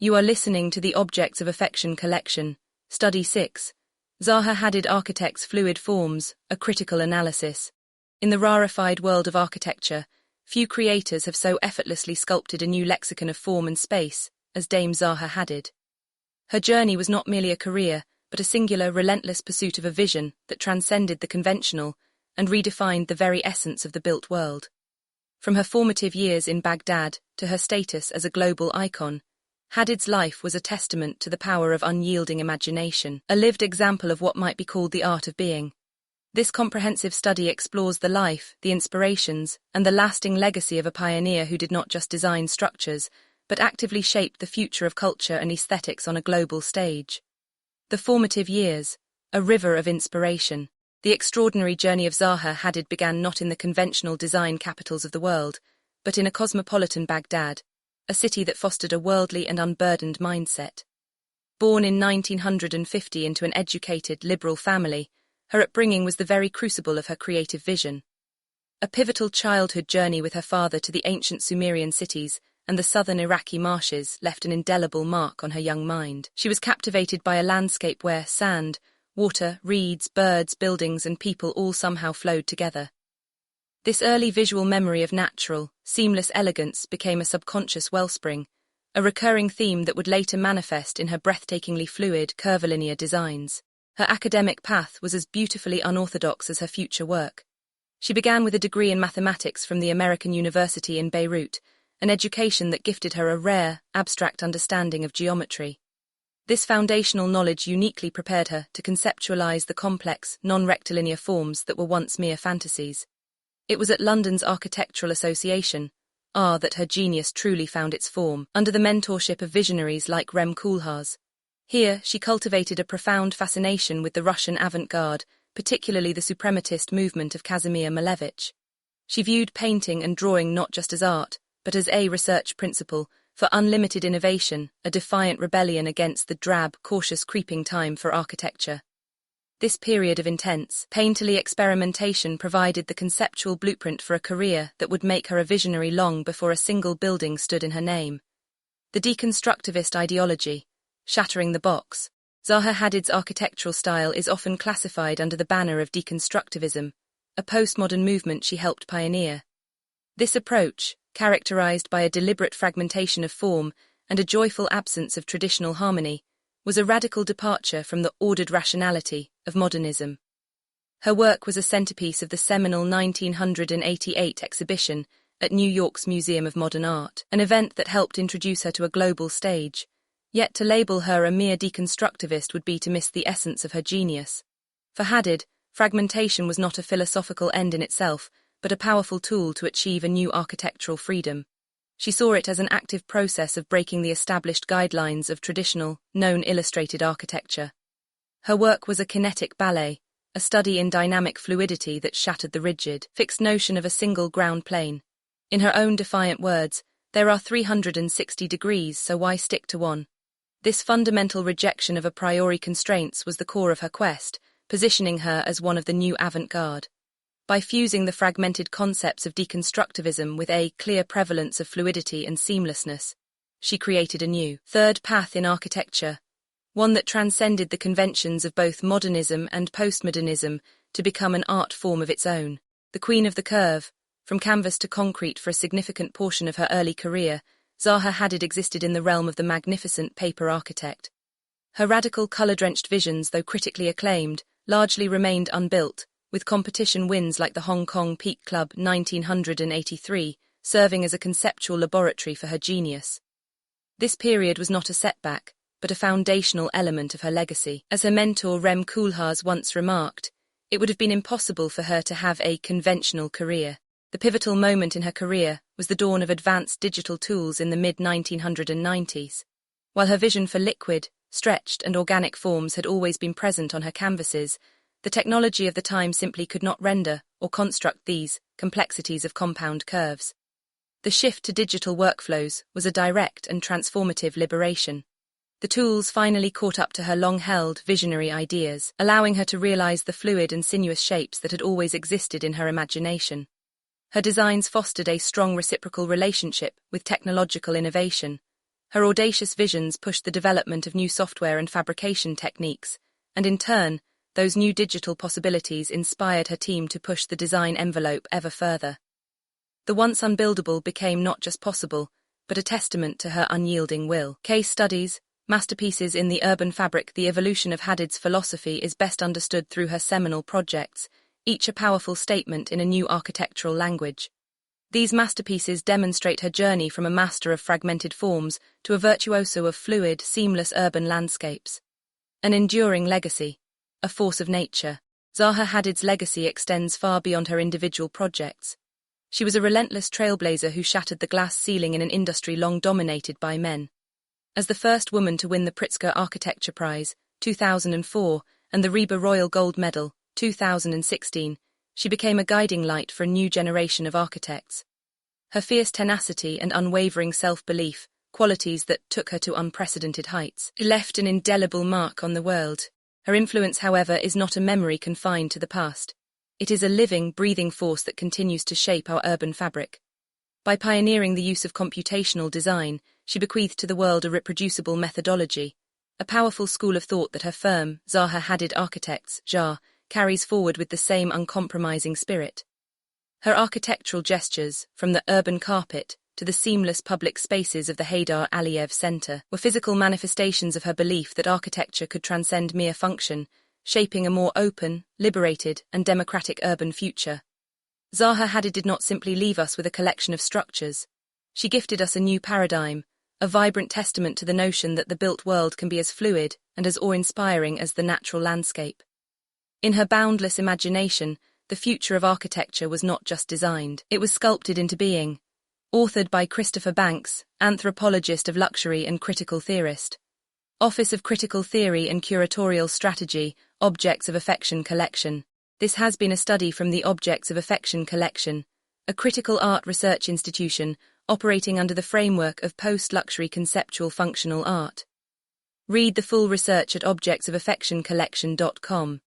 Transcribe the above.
You are listening to the Objects of Affection collection, Study 6, Zaha Hadid Architect's Fluid Forms, a Critical Analysis. In the rarefied world of architecture, few creators have so effortlessly sculpted a new lexicon of form and space as Dame Zaha Hadid. Her journey was not merely a career, but a singular, relentless pursuit of a vision that transcended the conventional and redefined the very essence of the built world. From her formative years in Baghdad to her status as a global icon, Hadid's life was a testament to the power of unyielding imagination, a lived example of what might be called the art of being. This comprehensive study explores the life, the inspirations, and the lasting legacy of a pioneer who did not just design structures, but actively shaped the future of culture and aesthetics on a global stage. The formative years, a river of inspiration. The extraordinary journey of Zaha Hadid began not in the conventional design capitals of the world, but in a cosmopolitan Baghdad, a city that fostered a worldly and unburdened mindset. Born in 1950 into an educated, liberal family, her upbringing was the very crucible of her creative vision. A pivotal childhood journey with her father to the ancient Sumerian cities and the southern Iraqi marshes left an indelible mark on her young mind. She was captivated by a landscape where sand, water, reeds, birds, buildings, and people all somehow flowed together. This early visual memory of natural, seamless elegance became a subconscious wellspring, a recurring theme that would later manifest in her breathtakingly fluid, curvilinear designs. Her academic path was as beautifully unorthodox as her future work. She began with a degree in mathematics from the American University in Beirut, an education that gifted her a rare, abstract understanding of geometry. This foundational knowledge uniquely prepared her to conceptualize the complex, non-rectilinear forms that were once mere fantasies. It was at London's Architectural Association, that her genius truly found its form, under the mentorship of visionaries like Rem Koolhaas. Here, she cultivated a profound fascination with the Russian avant-garde, particularly the suprematist movement of Kazimir Malevich. She viewed painting and drawing not just as art, but as a research principle for unlimited innovation, a defiant rebellion against the drab, cautious creeping time for architecture. This period of intense, painterly experimentation provided the conceptual blueprint for a career that would make her a visionary long before a single building stood in her name. The deconstructivist ideology, shattering the box. Zaha Hadid's architectural style is often classified under the banner of deconstructivism, a postmodern movement she helped pioneer. This approach, characterized by a deliberate fragmentation of form and a joyful absence of traditional harmony, was a radical departure from the ordered rationality of modernism. Her work was a centerpiece of the seminal 1988 exhibition at New York's Museum of Modern Art, an event that helped introduce her to a global stage. Yet to label her a mere deconstructivist would be to miss the essence of her genius. For Hadid, fragmentation was not a philosophical end in itself, but a powerful tool to achieve a new architectural freedom. She saw it as an active process of breaking the established guidelines of traditional, known illustrated architecture. Her work was a kinetic ballet, a study in dynamic fluidity that shattered the rigid, fixed notion of a single ground plane. In her own defiant words, there are 360 degrees, so why stick to one? This fundamental rejection of a priori constraints was the core of her quest, positioning her as one of the new avant-garde. By fusing the fragmented concepts of deconstructivism with a clear prevalence of fluidity and seamlessness, she created a new, third path in architecture, one that transcended the conventions of both modernism and postmodernism to become an art form of its own. The queen of the curve, from canvas to concrete for a significant portion of her early career, Zaha Hadid existed in the realm of the magnificent paper architect. Her radical, colour-drenched visions, though critically acclaimed, largely remained unbuilt, with competition wins like the Hong Kong Peak Club 1983 serving as a conceptual laboratory for her genius. This period was not a setback, but a foundational element of her legacy. As her mentor Rem Koolhaas once remarked, it would have been impossible for her to have a conventional career. The pivotal moment in her career was the dawn of advanced digital tools in the mid-1990s. While her vision for liquid, stretched and organic forms had always been present on her canvases, the technology of the time simply could not render or construct these complexities of compound curves. The shift to digital workflows was a direct and transformative liberation. The tools finally caught up to her long-held, visionary ideas, allowing her to realize the fluid and sinuous shapes that had always existed in her imagination. Her designs fostered a strong reciprocal relationship with technological innovation, Her audacious visions pushed the development of new software and fabrication techniques, and in turn, those new digital possibilities inspired her team to push the design envelope ever further. The once unbuildable became not just possible, but a testament to her unyielding will. Case studies, masterpieces in the urban fabric. The evolution of Hadid's philosophy is best understood through her seminal projects, each a powerful statement in a new architectural language. These masterpieces demonstrate her journey from a master of fragmented forms to a virtuoso of fluid, seamless urban landscapes. An enduring legacy, a force of nature. Zaha Hadid's legacy extends far beyond her individual projects. She was a relentless trailblazer who shattered the glass ceiling in an industry long dominated by men. As the first woman to win the Pritzker Architecture Prize, 2004, and the Reba Royal Gold Medal, 2016, she became a guiding light for a new generation of architects. Her fierce tenacity and unwavering self-belief, qualities that took her to unprecedented heights, left an indelible mark on the world. Her influence, however, is not a memory confined to the past. It is a living, breathing force that continues to shape our urban fabric. By pioneering the use of computational design, she bequeathed to the world a reproducible methodology, a powerful school of thought that her firm, Zaha Hadid Architects, ZHA, carries forward with the same uncompromising spirit. Her architectural gestures, from the urban carpet to the seamless public spaces of the Haydar Aliyev Center, were physical manifestations of her belief that architecture could transcend mere function, shaping a more open, liberated, and democratic urban future. Zaha Hadid did not simply leave us with a collection of structures. She gifted us a new paradigm, a vibrant testament to the notion that the built world can be as fluid and as awe-inspiring as the natural landscape. In her boundless imagination, the future of architecture was not just designed, it was sculpted into being. Authored by Christopher Banks, anthropologist of luxury and critical theorist. Office of Critical Theory and Curatorial Strategy, Objects of Affection Collection. This has been a study from the Objects of Affection Collection, a critical art research institution operating under the framework of post-luxury conceptual functional art. Read the full research at objectsofaffectioncollection.com.